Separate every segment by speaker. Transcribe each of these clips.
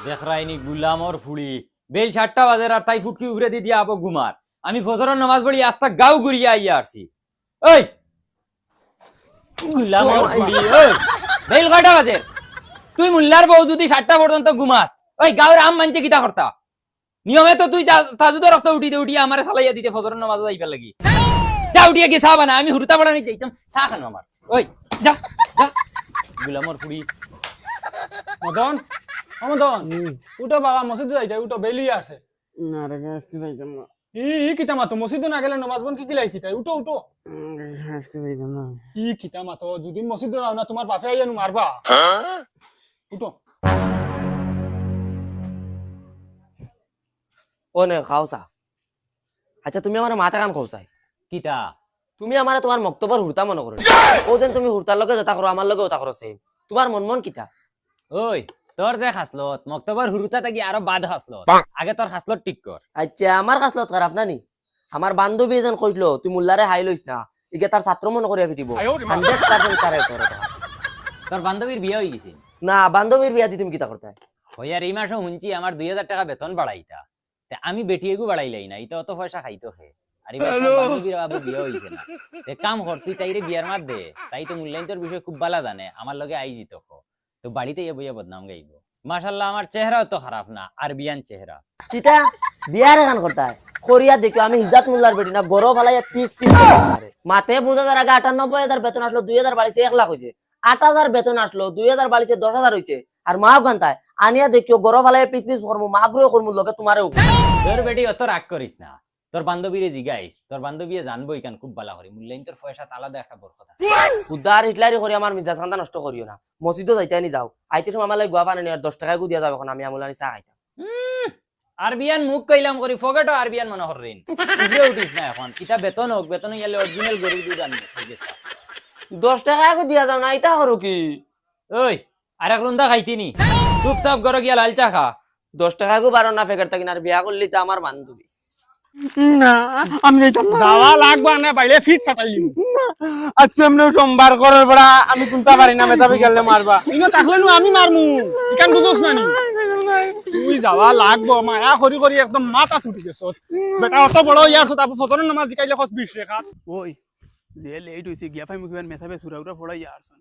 Speaker 1: দেখ রাইনি গুলামর ফুড়ি বেল 7টা বাজে আর তাই ফুটকি উগরে দি দিয়া আবো ঘুমার আমি ফজরের নামাজ পড়ি আস্তা গাও ঘুরিয়া আইয়া আসছি ওই গুলামর ফুড়ি ওই বেল কয়টা বাজে তুই মুল্লার বউ যদি 7টা পর্যন্ত ঘুমাস ওই গাওর আম মানছে কিতা করতা নিয়মে তো তুই তাজুদ রক্ত উঠিতে উঠিয়া আমারে সালাইয়া দিতে ফজরের নামাজ যাইবার লাগি যা উঠিয়া কি চা বানা আমি হুরতা পড়ানি যাইতাম চা খানো আমার ওই যা যা গুলামর ফুড়ি
Speaker 2: মদন মদন উঠো বাবা মসজিদে যাইতে উঠো বেলি আছে
Speaker 3: না রে আজকে যাইতাম না
Speaker 2: ই কিতা মাতো মসজিদে না গেলে নামাজ বোন কি লাই কিতা উঠো উঠো
Speaker 3: আজকে যাইতাম না
Speaker 2: ই কিতা মাতো যদি মসজিদে যাও না তোমার বাপে আইয়া মারবা উঠো
Speaker 3: ও নে খাওসা আচ্ছা তুমি আমার মাথা কাম খাওসাই
Speaker 1: কিতা
Speaker 3: তুমি আমার তোমার মক্তবর হুরতা মনে করো ও যেন তুমি হুরতার লগে যেটা করো আমার লগে ওটা করো সেম তোমার মন মন কিতা
Speaker 1: ওই তোর যে খাসলত মক্তবর হুরুতা থাকি আরো বাদ খাসলত আগে তোর খাসলত ঠিক কর
Speaker 3: আচ্ছা আমার কাছলত খারাপ না নি আমার বান্ধবী এজন কইলো তুই মুল্লারে হাই লইস না ইকে তার ছাত্র মনে করিয়া ফিটিব 100% কারে করো
Speaker 1: তোর বান্ধবীর বিয়ে হয়ে গেছে
Speaker 3: না বান্ধবীর বিয়া দি তুমি কিতা করতে
Speaker 1: ওই আর এই মাসে শুনছি আমার 2000 টাকা বেতন বাড়াইতা তে আমি বেটিয়েগু বাড়াইলাই না এটা অত পয়সা খাইতো হে আর এবার তোর বান্ধবীর বাবু বিয়ে হইছে না তে কাম কর তুই তাইরে বিয়ার মার দে তাই তো মূল্যায়ন তোর বিষয় খুব ভালো জানে আমার লগে আই জিত তো বাড়িতে ইয়ে বইয়া বদনাম গাইবো মাশাআল্লাহ আমার চেহারাও তো খারাপ না আর বিয়ান চেহারা
Speaker 3: কিতা বিয়ার এখান করতে করিয়া দেখো আমি হিজাত মুল্লার বেটি না গরো ফালাইয়া পিস পিস মাতে 5000 আগে 98000 বেতন আসলো 2000 বাড়িছে 1 লাখ হইছে 8000 বেতন আসলো 2000 বাড়িছে 10000 হইছে আর মাও গান্তায় আনিয়া দেখিও গরো ফালাইয়া পিস পিস করমু মাগরো করমু লগে তোমারও
Speaker 1: তোর বেটি অত রাগ করিস না তোর বান্ধবীরে জিগাইস তোর বান্ধবী জানবো ইকান খুব ভালো করে মূল্যায়ন তোর পয়সা আলাদা একটা বড় কথা
Speaker 3: উদার হিটলারি করে আমার মিজাজ খান্দা নষ্ট করিও না মসজিদও যাইতে নি যাও আইতে সময় আমার লাগে গোয়া পানি আর 10 টাকা গু দিয়া যাবে এখন আমি আমুলানি চা খাইতাম
Speaker 1: আর বিয়ান মুখ কইলাম করি ফগেটো আর বিয়ান মনে হরিন উঠে উঠিস না এখন কিতা বেতন হোক বেতন গেলে অরিজিনাল গরু দুধ আনবে ঠিক আছে
Speaker 3: 10 টাকা গু দিয়া যাও না আইতা করো কি
Speaker 1: ওই আর এক রুন্দা খাইতিনি চুপচাপ গরো গিয়া লাল চা খা
Speaker 3: 10 টাকা গু বারো না ফেকার থাকি না আর বিয়া করলি তো আমার বান্ধবী
Speaker 4: না আমি যাইতাম না
Speaker 2: যাওয়া লাগবা না বাইরে ফিট ফাটাইলি
Speaker 4: আজকে এমনি সোমবার করার পর আমি কুনতা পারি না মেধাবী গেলে মারবা
Speaker 2: ইনো তাকলে নু আমি মারমু ইকান বুঝোস না নি তুই যাওয়া লাগবো মায়া করি করি একদম মাথা ছুটি গেছ বেটা অত বড় ইয়ার সত আপু ফজরের নামাজ জিকাইলে খস 20 রেখাত
Speaker 4: ওই যে লেট হইছে গিয়া ফাই মুখিবান মেথাবে সুরাউরা ফড়াই আরছন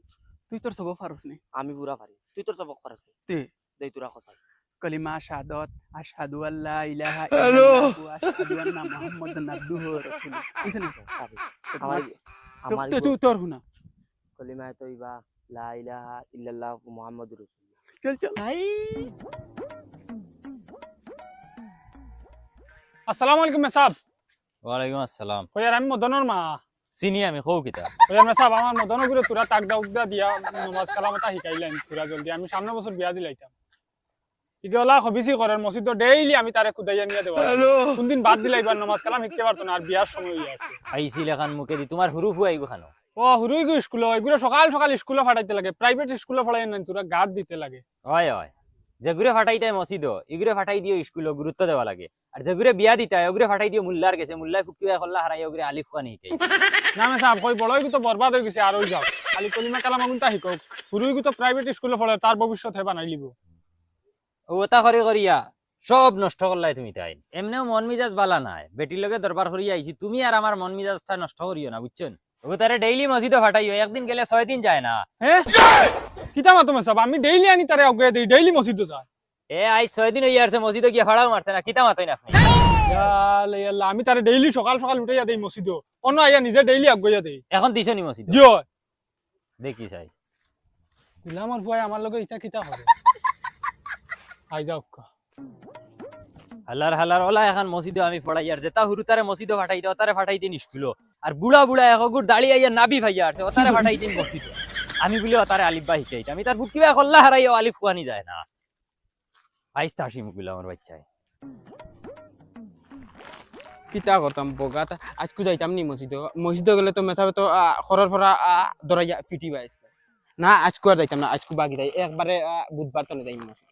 Speaker 4: তুই তোর সব পারছ নি
Speaker 3: আমি পুরা পারি তুই তোর সবক পারছ
Speaker 4: তে
Speaker 3: দেই তোরা খসাই
Speaker 4: কলিমা শাহাদাত আশহাদু আল্লা ইলাহা ইল্লাল্লাহ ওয়া আশহাদু আন্না মুহাম্মাদান আবদুহু ওয়া রাসূলুহু ইসনে
Speaker 3: আমার আমার
Speaker 4: তুই তোর হুনা
Speaker 3: কলিমা তয়বা লা ইলাহা ইল্লাল্লাহ মুহাম্মাদুর রাসূলুল্লাহ
Speaker 4: চল চল
Speaker 2: আসসালামু আলাইকুম মেসাব
Speaker 1: ওয়ালাইকুম আসসালাম
Speaker 2: কইয়ার আমি মদনের মা
Speaker 1: চিনি আমি কও কিতা
Speaker 2: কইয়ার মেসাব আমার মদনের গুলো তোরা তাক দাউদা দিয়া নামাজ কালামতা শিকাইলেন তোরা জলদি আমি সামনে বছর বিয়া দিলাইতাম ইগলা খবিসি করার মসজিদ ডেইলি আমি তারে খুদাইয়া নিয়ে দেব কোনদিন বাদ দিলাইবার নামাজ কালাম শিখতে পারতো না আর বিয়ার সময় হইয়া আছে
Speaker 1: আইছিল এখন মুখে দি তোমার হুরু ফুয়াই গো খানো
Speaker 2: ও হুরুই গো স্কুলে এগুলো সকাল সকাল স্কুলে ফাটাইতে লাগে প্রাইভেট স্কুলে ফাটাই না তোরা গাদ দিতে লাগে
Speaker 1: হয় হয় যেগুরে ফাটাইতে মসজিদ এগুরে ফাটাই দিও স্কুলে গুরুত্ব দেওয়া লাগে আর যেগুরে বিয়া দিতা ওগুরে ফাটাই দিও মুল্লার গেছে মুল্লাই ফুকিয়া খল্লা হারাই ওগুরে আলিফ খানি কে
Speaker 2: না মেসাব কই বড়ই তো বরবাদ হয়ে গেছে আর ওই যাও খালি কলিমা কালাম আগুনটা শিকক হুরুই তো প্রাইভেট স্কুলে পড়ে তার ভবিষ্যৎ হে বানাই লিব
Speaker 1: ওটা করে করিয়া সব নষ্ট করলাই তুমি তাই এমনিও মন মিজাজ বালা নাই বেটির লগে দরবার করিয়া আইছি তুমি আর আমার মন মিজাজটা নষ্ট করিও না বুঝছেন ও তারে ডেইলি মসজিদে ফাটাইও একদিন গেলে 6 দিন যায় না
Speaker 2: হ্যাঁ কিতা মাতো মেসাব আমি ডেইলি আনি তারে অগ্রে দেই ডেইলি মসজিদে যায়
Speaker 1: এ আই 6 দিন হইয়া আসছে মসজিদে গিয়া ফাড়াও মারছে না কিতা মাতই না আপনি
Speaker 2: ইয়ালে ইয়াল্লা আমি তারে ডেইলি সকাল সকাল উঠাইয়া দেই মসজিদে অন্য আইয়া নিজে ডেইলি অগ্রইয়া দেই
Speaker 1: এখন দিছো নি মসজিদে
Speaker 2: জিও
Speaker 1: দেখি চাই
Speaker 2: গুলামর ভয় আমার লগে ইটা কিতা হবে আই যাও
Speaker 1: হালার হালার ওলা এখন মসজিদে আমি পড়াই আর যেটা হুরু তারে মসজিদে ফাটাই দাও তারে ফাটাই দিন স্কুলে আর বুড়া বুড়া একগুর দাড়ি আইয়া নাবি ভাইয়া আছে ওতারে ফাটাই দিন মসজিদে আমি বলি ওতারে আলিফ বা হিকাইতা আমি তার ফুটকিবা কল্লা হারাইও আলিফ কুয়ানি যায় না আইস্তা হাসি মুকুল আমার বাচ্চায়
Speaker 4: কিতা করতাম বগাতা আজকে যাইতাম নি মসজিদে গেলে তো মেথাবে তো খরর ফরা দরাইয়া ফিটি বাইস না আজকে আর যাইতাম না আজকে বাকি যাই একবারে বুধবার তো যাই মসজিদ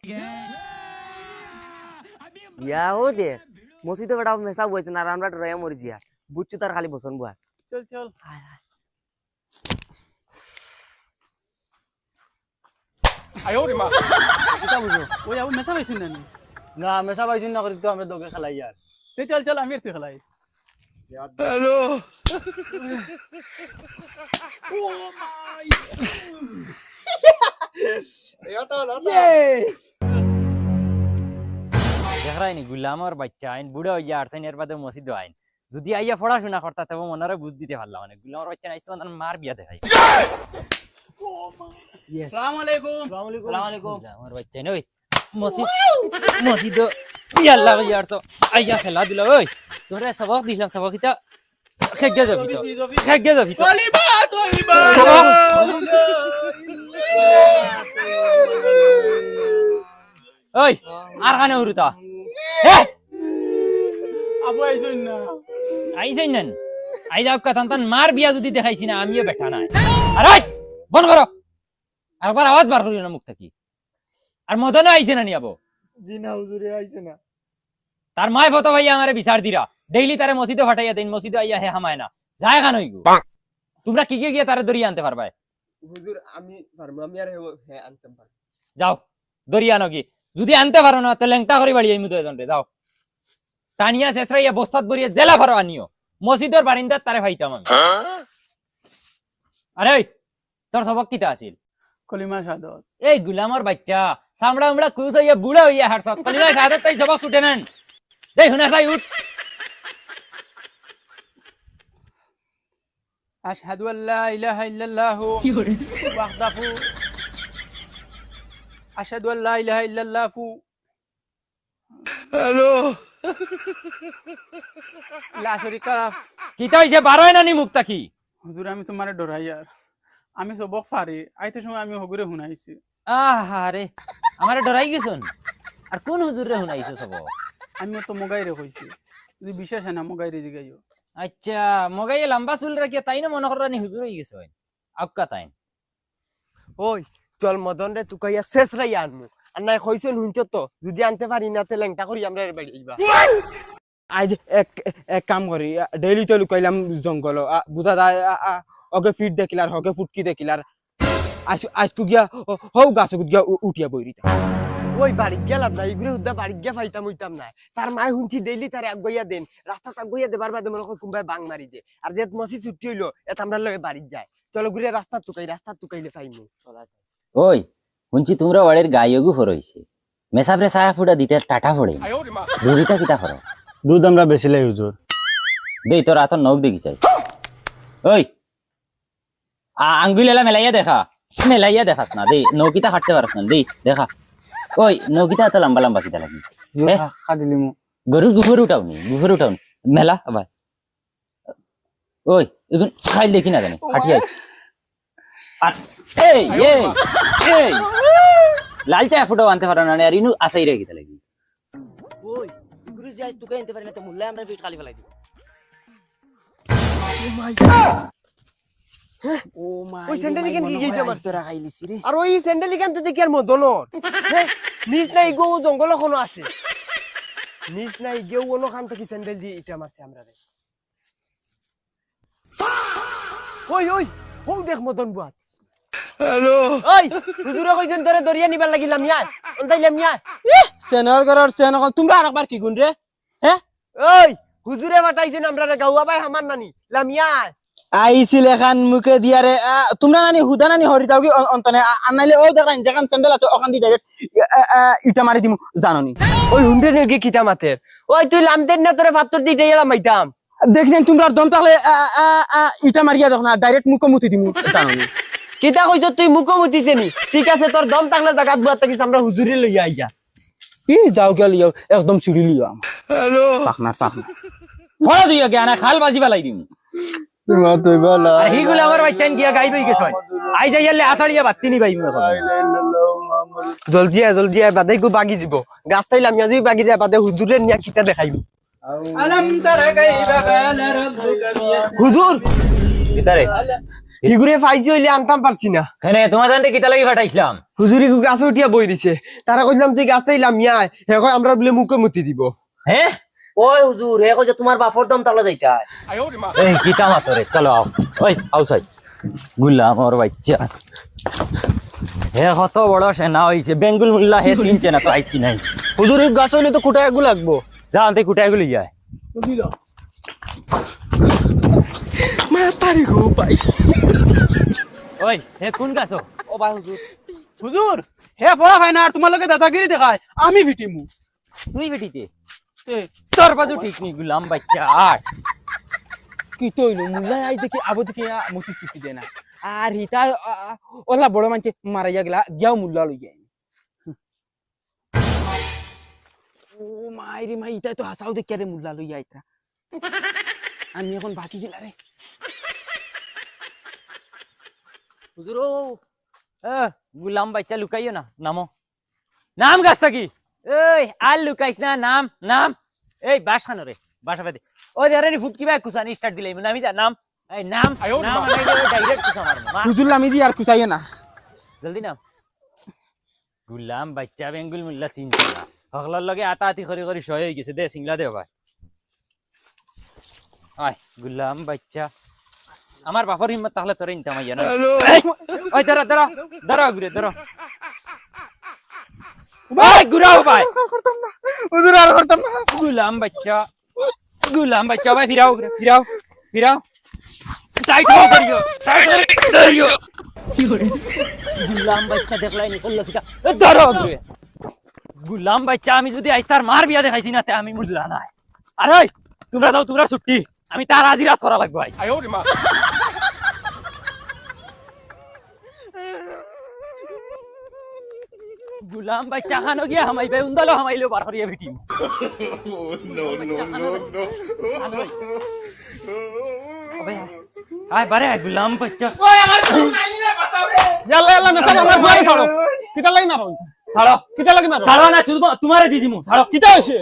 Speaker 3: ইয়া ও দেখ মসজিদে বেটা মেসা বইছে না আমরা রয়া মরি জিয়া বুঝছো তার খালি বসন বুয়া
Speaker 4: চল চল
Speaker 5: কিতা বুঝো
Speaker 6: ওই আবার মেসা পাইছি না নি
Speaker 5: না মেশা পাইছি না করি তো আমরা দগে খেলাই আর
Speaker 6: তুই চল চল আমি আর তুই খেলাই
Speaker 1: দেখরাই নি গুলামর বাচ্চা আইন বুড়া হইয়া আরছেন এর বাদে মসজিদ আইন যদি আইয়া পড়াশোনা করতা তবে মনারে বুঝ দিতে পারলাম মানে গুলামর বাচ্চা নাইছে মানে মার বিয়া দেখাই
Speaker 6: আসসালামু আলাইকুম
Speaker 3: আসসালামু আলাইকুম
Speaker 1: গুলামর বাচ্চা নই মসজিদ মসজিদ বিয়া লাগি আরছো আইয়া খেলা দিল ওই তোরে সবক দিলাম সবক ইতা খেগে যাবি তো খেগে যাবি তো
Speaker 6: কলিমা কলিমা
Speaker 1: ওই আর কানে উরুতা হে
Speaker 6: আবু আইছুন না
Speaker 1: আইছেন নেন আই যাও কথা তান মার বিয়া যদি দেখাইছি না আমিও বেঠা নাই আরে বন্ধ করো আরেকবার আওয়াজ বার করিও না মুখ থেকে আর মদন আইছে না নি আবো
Speaker 5: জি না হুজুরে আইছে না
Speaker 1: তার মায় ফটো ভাইয়া আমারে বিচার দিরা ডেইলি তারে মসজিদে ফাটাইয়া দেন মসজিদে আইয়া হে হামায় না যায় খান হইগো তোমরা কি গিয়ে তারে দরিয়া আনতে পারবা
Speaker 4: হুজুর আমি পারবো আমি আর হ্যাঁ আনতাম পারবো
Speaker 1: যাও দরিয়া নগি যদি আনতে পারো না তো লেংটা করে বাড়ি আইমু দুজন রে যাও টানিয়া শেষরাইয়া বস্তাত ভরিয়া জেলা ভরো আনিও মসজিদের বারিন্দার তারে ভাইতাম আমি আরে ওই তোর সবক কিতা আছিল
Speaker 6: কলিমা শাহাদাত
Speaker 1: এই গুলামর বাচ্চা সামড়া উমড়া কুস হইয়া বুড়া হইয়া হারছত কলিমা শাহাদাত তাই সবক ছুটে নেন দেই হুনা সাই উঠ
Speaker 6: আশহাদু আল্লা ইলাহা ইল্লাল্লাহু ওয়াহদাহু আশহাদু আল্লা ইলাহা ইল্লাল্লাহু হ্যালো লা শরীকা লাহ
Speaker 1: কিতা হইছে বারোয় নানি মুখ তাকি
Speaker 6: হুজুর আমি তোমারে ডরাই আর আমি সবক পারি আইতে সময় আমি হগুরে শুনাইছি
Speaker 1: আহারে আমারে ডরাই গেছুন আর কোন হুজুর রে হুনাইছো সবক
Speaker 6: আমি তো মগাইরে কইছি যদি বিশেষ না মগাইরে দিগাইও
Speaker 1: আচ্ছা মগাইয়ে লম্বা চুল রাখিয়া তাই না মনে করানি হুজুর হয়ে গেছে আক্কা তাই
Speaker 4: ওই চল মদন রে তুকাইয়া শেষ রাই আনমু আর নাই কইছেন হুনছ তো যদি আনতে পারি না তে লেংটা করি আমরা এর বাড়ি যাইবা আজ এক কাম করি ডেইলি তো লুকাইলাম জঙ্গল বুঝা যায় ওকে ফিট দেখিলার হকে ফুটকি দেখিলার আজকু গিয়া হও গাছ গিয়া উঠিয়া বইরিতা ওই বাড়ি গেলাম না ইগুরে উদ্দা বাড়ি গিয়া পাইতাম হইতাম না তার মায় শুনছি ডেইলি তারে আগুইয়া দেন রাস্তা আগুইয়া দেবার বাদে মনে কোনবাই বাং মারি দে আর যে মসি ছুটি হইলো এত আমরা লগে বাড়ি যায় চলো ঘুরে রাস্তা টুকাইলে পাইমু চলা যায়
Speaker 1: ওই শুনছি তোমরা বাড়ির গাইগু ফরইছে মেসাবরে সায়া ফুটা দিতে টাটা ফড়ে দুদিটা কিতা ফর
Speaker 5: দুধ আমরা বেশিলাই হুজুর
Speaker 1: দেই তোর আতর নখ দেখি চাই ওই আঙ্গুলেলা মেলাইয়া দেখাস না দেই নৌকিটা কাটতে পারছ না দেই দেখা ওই নৌকিটা এত লম্বা লম্বা কিতা লাগি
Speaker 5: খাদিলি মু
Speaker 1: গরুর গুফর উঠাওনি মেলা আবার ওই এখন খাইল দেখি না জানি হাঁটি আইছি আর এই এই এই লাল চা ফুটো আনতে পারো না আর ইনু আসাই রে কিতা লাগি
Speaker 3: ওই গুরু যাই তুকে আনতে পারি না তো মুল্লা আমরা ফিট খালি ফেলাই দিব
Speaker 6: ও মাই
Speaker 4: ওই স্যান্ডেল কেন কি গেছে আমার তোরা খাইলিছি রে আর ওই স্যান্ডেল কেন তো দেখি আর মদনর নিজ নাই গো জঙ্গল কোনো আছে নিজ নাই গেও কোনো খান থেকে স্যান্ডেল দিয়ে ইটা মারছে আমরা রে ওই ওই হো দেখ মদন বুয়াত
Speaker 6: হ্যালো
Speaker 4: ওই হুজুরে কইছেন তোরে দরিয়া নিবার লাগিলাম ইয়া অন্তাইলাম ইয়া
Speaker 5: সেনর করার সেন
Speaker 4: তোমরা আরেকবার কি গুন রে হ্যাঁ ওই হুজুরে বাটাইছেন আমরা রে গাওয়া ভাই হামার নানি লামিয়া
Speaker 5: আইছিল এখান মুখে দিয়ারে তোমরা নানি হুদা নানি হরিতাও কি অন্তনে আনাইলে ও দেখেন যেখান স্যান্ডেল আছে ওখান দিয়ে ডাইরেক্ট ইটা মারি দিমু জাননি
Speaker 4: ওই হুন্ডে নেগে কিতা মাতের ওই তুই লামতেন না তোরে ফাত্তর দিতে গেলাম মাইতাম
Speaker 5: দেখছেন তোমরা দম তাহলে ইটা মারিয়া দেখো না ডাইরেক্ট মুখ মুতি দিমু জাননি
Speaker 4: কিতা কইছ তুই মুখোমুখিতে নি ঠিক আছে তোর দম থাকলে জাগাত বুয়াত থাকিস আমরা হুজুরে লইয়া আইয়া
Speaker 5: কি যাও কে লিও একদম সিঁড়ি লিও
Speaker 6: হ্যালো
Speaker 5: পাখনা
Speaker 1: ফড়া দিও কে আনা খাল বাজি বালাই দিমু
Speaker 5: মা তুই বলা
Speaker 1: আর হিগুলা আমার বাচ্চান গিয়া গাইবই গেছ আই যাইলে আসাড়িয়া বাত্তি নি বাইমু
Speaker 4: জলদি আয় বাদে গো বাগি যাব গাছ তাইলাম যদি বাগি যায় বাদে হুজুরে নিয়া কিতা দেখাইবি
Speaker 6: আলম তারা গাইবা গালা রাব্বুকা বিয়া
Speaker 4: হুজুর
Speaker 1: কিতারে
Speaker 4: ইগুরে ফাইজি হইলে আনতাম পারছি না
Speaker 1: হেনে তোমার জানতে কিতা লাগি ফাটাইছিলাম
Speaker 4: হুজুরি গো গাছে উঠিয়া বই দিছে তারা কইলাম তুই গাছ তাইলাম ইয়া হে কই আমরা বলে মুখে মুতি দিব
Speaker 1: হ্যাঁ
Speaker 3: ওই হুজুর হে কইছে তোমার বাপর দম তালা যাইতা
Speaker 1: এই কিতা মাতরে চলো আও ওই আও সাই গুলা আমার বাচ্চা হে কত বড় সেনা হইছে বেঙ্গুল মুল্লা হে চিনছে না তো আইছি নাই
Speaker 5: হুজুর এই গাছ হইলে তো কুটা একগু লাগবো
Speaker 1: যা আনতে কুটাই গুলি যায়
Speaker 5: মাতারি গো ভাই
Speaker 1: ওই হে কোন গাছ
Speaker 3: ও ভাই হুজুর
Speaker 6: হুজুর হে পড়া ভাই না আর তোমার লগে দাদাগিরি দেখায় আমি ভিটিমু
Speaker 1: তুই বেটিতে
Speaker 6: এ,
Speaker 1: তোর বাজু ঠিক নি গুলাম বাচ্চা আট
Speaker 5: কি তো হইলো মুল্লা আই দেখি আবো দেখি মুচি চিপি দেয় না আর হিতা ওলা বড় মানছে মারাইয়া গেলা গিয়াও মুল্লা লই যায় ও মাইরি মাই ইটা তো হাসাও দেখি আরে মুল্লা লই আইতরা আমি এখন বাকি গেলা রে
Speaker 1: হুজুর গুলাম বাচ্চা লুকাইও না নামো নাম গাছটা কি এই আর লুকাইস না নাম নাম এই বাস খানো রে বাসা বাদে ওই আরে ফুট কিবা কুসানি স্টার্ট দিলাই নামি যা নাম এই নাম নাম ডাইরেক্ট কুসা মারবো
Speaker 5: হুজুর আমি দি আর কুচাইও না
Speaker 1: জলদি নাম গুলাম বাচ্চা বেঙ্গুল মুল্লা চিনছে না সকলের লগে আতা আতি করি করি সহায় হয়ে গেছে দে সিংলা দে ভাই আয় গুলাম বাচ্চা আমার বাপর হিম্মত তাহলে তোর ইনতাম আইয়া না ওই দাঁড়া দাঁড়া দাঁড়া ঘুরে দাঁড়া ভাই ঘুরাও ভাই
Speaker 5: হুজুর আর করতাম না
Speaker 1: গুলাম বাচ্চা ভাই ফিরাও ঘুরে ফিরাও ফিরাও টাইট হয়ে করিও টাইট করে ধরিও গুলাম বাচ্চা দেখলাই নি করলো ফিটা ধরো ঘুরে গুলাম বাচ্চা আমি যদি আজ তার মার বিয়া দেখাইছি না তে আমি মুল্লা নাই আরে তোমরা যাও তোমরা ছুটি আমি তার আজি রাত করা লাগবে আজ গুলাম বাচ্চা খানো গিয়া হামাইবে উন্দালো হামাইলেও বার করিয়া ভিটিম আয় বারে গুলাম বাচ্চা
Speaker 2: ইয়াল্লা ইয়াল্লা মেসাব আমার ফুয়ারে ছাড়ো কিতা লাগি মারো
Speaker 1: ছাড়ো
Speaker 2: কিতা লাগি মারো
Speaker 1: ছাড়ো না তোমারে দি দিমু ছাড়ো
Speaker 2: কিতা হইছে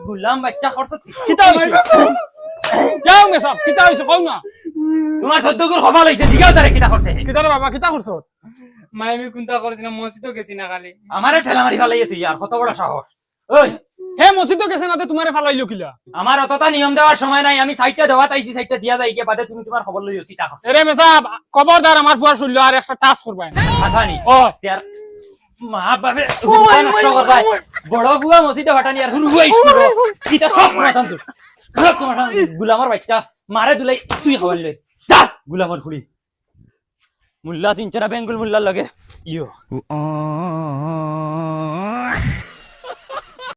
Speaker 1: গুলাম বাচ্চা খরচ
Speaker 2: কিতা হইছে যাও মেসাব কিতা হইছে কও না
Speaker 1: তোমার সদ্যগুর খবর হইছে জিগাও তারে কিটা করছে
Speaker 2: কিতা রে বাবা কিতা করছ
Speaker 6: মাই আমি কোনটা করছি না মসজিদও গেছি না খালি
Speaker 1: আমারে ঠেলা মারি ফেলাইয়ে তুই আর কত বড় সাহস ওই
Speaker 2: হে মসজিদ গেছে না তে তোমারে ফালাইলো কিলা
Speaker 1: আমার অতটা নিয়ম দেওয়ার সময় নাই আমি সাইডটা দেওয়া তাইছি সাইডটা দিয়া যাই গিয়ে বাদে তুমি তোমার খবর লইও চিতা করছ
Speaker 2: এরে মেসাব খবরদার আমার ফুয়ার শুনলো আর একটা টাচ করবাই না
Speaker 1: আসানি
Speaker 2: ও
Speaker 1: তের মা বাপে হুয়া নষ্ট করবাই বড় হুয়া মসজিদে হটানি আর হুয়া স্কুল কিটা সব মাথান তো সব তোমার গুলামার বাচ্চা মারে দুলাই তুই খাবার লই যা গুলামার ফুড়ি মুল্লা চিনচরা বেঙ্গুল মুল্লার লগে ইয়ো